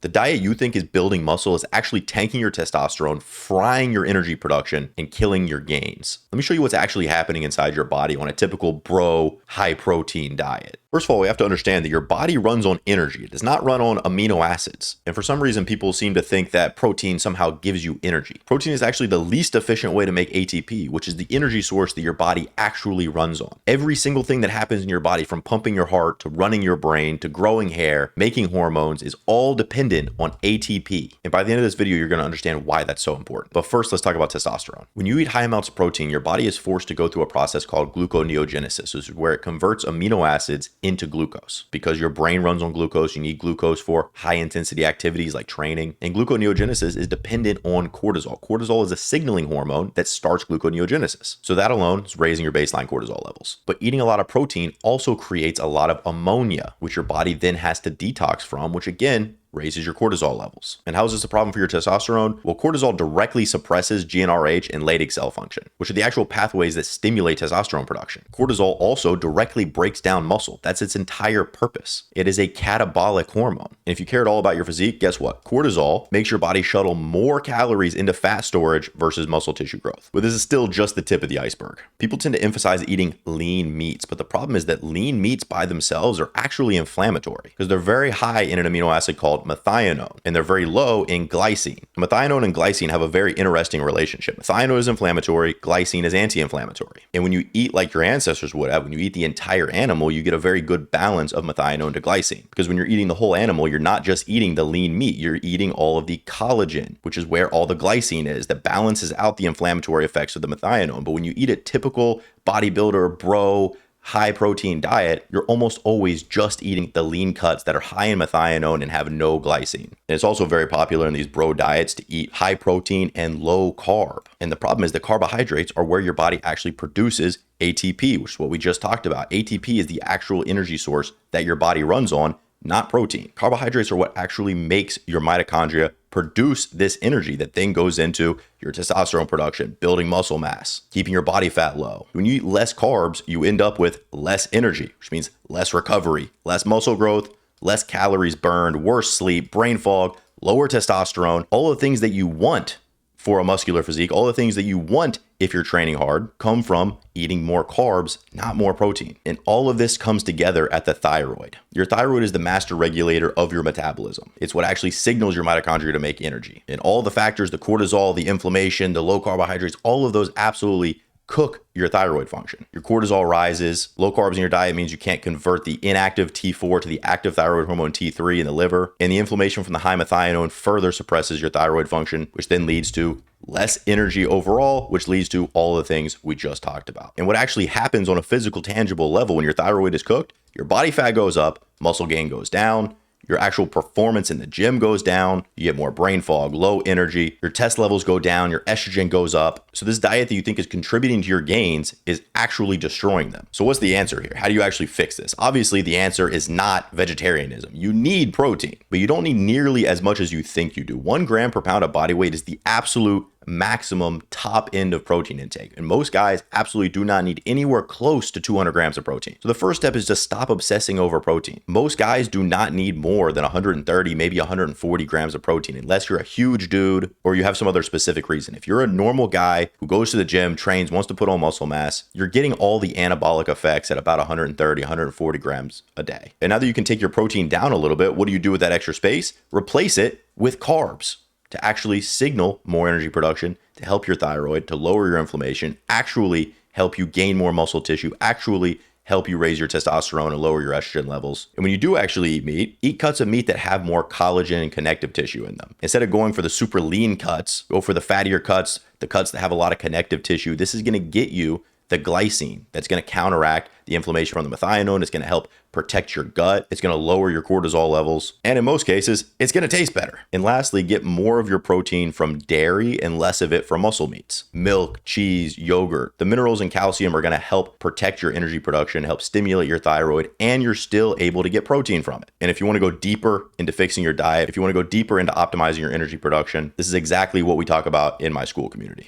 The diet you think is building muscle is actually tanking your testosterone, frying your energy production, and killing your gains. Let me show you what's actually happening inside your body on a typical bro high protein diet. First of all, we have to understand that your body runs on energy. It does not run on amino acids. And for some reason, people seem to think that protein somehow gives you energy. Protein is actually the least efficient way to make ATP, which is the energy source that your body actually runs on. Every single thing that happens in your body, from pumping your heart to running your brain to growing hair, making hormones, is all dependent on ATP. And by the end of this video, you're going to understand why that's so important. But first, let's talk about testosterone. When you eat high amounts of protein, your body is forced to go through a process called gluconeogenesis, which is where it converts amino acids into glucose. Because your brain runs on glucose, you need glucose for high intensity activities like training. And gluconeogenesis is dependent on cortisol. Cortisol is a signaling hormone that starts gluconeogenesis. So that alone is raising your baseline cortisol levels. But eating a lot of protein also creates a lot of ammonia, which your body then has to detox from, which again raises your cortisol levels. And how is this a problem for your testosterone? Well, cortisol directly suppresses GnRH and Leydig cell function, which are the actual pathways that stimulate testosterone production. Cortisol also directly breaks down muscle. That's its entire purpose. It is a catabolic hormone. And if you care at all about your physique, guess what? Cortisol makes your body shuttle more calories into fat storage versus muscle tissue growth. But this is still just the tip of the iceberg. People tend to emphasize eating lean meats, but the problem is that lean meats by themselves are actually inflammatory because they're very high in an amino acid called methionine, and they're very low in glycine. Methionine and glycine have a very interesting relationship. Methionine is inflammatory, glycine is anti-inflammatory. And when you eat like your ancestors would have, when you eat the entire animal, you get a very good balance of methionine to glycine. Because when you're eating the whole animal, you're not just eating the lean meat, you're eating all of the collagen, which is where all the glycine is, that balances out the inflammatory effects of the methionine. But when you eat a typical bodybuilder, bro, high protein diet, you're almost always just eating the lean cuts that are high in methionine and have no glycine. And it's also very popular in these bro diets to eat high protein and low carb. And the problem is that carbohydrates are where your body actually produces ATP, which is what we just talked about. ATP is the actual energy source that your body runs on, not protein. Carbohydrates are what actually makes your mitochondria produce this energy that then goes into your testosterone production, building muscle mass, keeping your body fat low. When you eat less carbs, you end up with less energy, which means less recovery, less muscle growth, less calories burned, worse sleep, brain fog, lower testosterone, all the things that you want for a muscular physique, all the things that you want if you're training hard, come from eating more carbs, not more protein. And all of this comes together at the thyroid. Your thyroid is the master regulator of your metabolism. It's what actually signals your mitochondria to make energy. And all the factors, the cortisol, the inflammation, the low carbohydrates, all of those absolutely cook your thyroid function. Your cortisol rises. Low carbs in your diet means you can't convert the inactive T4 to the active thyroid hormone T3 in the liver. And the inflammation from the high methionine further suppresses your thyroid function, which then leads to less energy overall, which leads to all the things we just talked about. And what actually happens on a physical, tangible level when your thyroid is cooked, your body fat goes up, muscle gain goes down, your actual performance in the gym goes down, you get more brain fog, low energy, your test levels go down, your estrogen goes up. So this diet that you think is contributing to your gains is actually destroying them. So what's the answer here? How do you actually fix this? Obviously, the answer is not vegetarianism. You need protein, but you don't need nearly as much as you think you do. 1 gram per pound of body weight is the absolute maximum top end of protein intake. And most guys absolutely do not need anywhere close to 200 grams of protein. So the first step is to stop obsessing over protein. Most guys do not need more than 130, maybe 140 grams of protein, unless you're a huge dude or you have some other specific reason. If you're a normal guy who goes to the gym, trains, wants to put on muscle mass, you're getting all the anabolic effects at about 130, 140 grams a day. And now that you can take your protein down a little bit, what do you do with that extra space? Replace it with carbs to actually signal more energy production, to help your thyroid, to lower your inflammation, actually help you gain more muscle tissue, actually help you raise your testosterone and lower your estrogen levels. And when you do actually eat meat, eat cuts of meat that have more collagen and connective tissue in them. Instead of going for the super lean cuts, go for the fattier cuts, the cuts that have a lot of connective tissue. This is gonna get you the glycine that's going to counteract the inflammation from the methionine. It's going to help protect your gut. It's going to lower your cortisol levels. And in most cases, it's going to taste better. And lastly, get more of your protein from dairy and less of it from muscle meats. Milk, cheese, yogurt. The minerals and calcium are going to help protect your energy production, help stimulate your thyroid, and you're still able to get protein from it. And if you want to go deeper into fixing your diet, if you want to go deeper into optimizing your energy production, this is exactly what we talk about in my school community.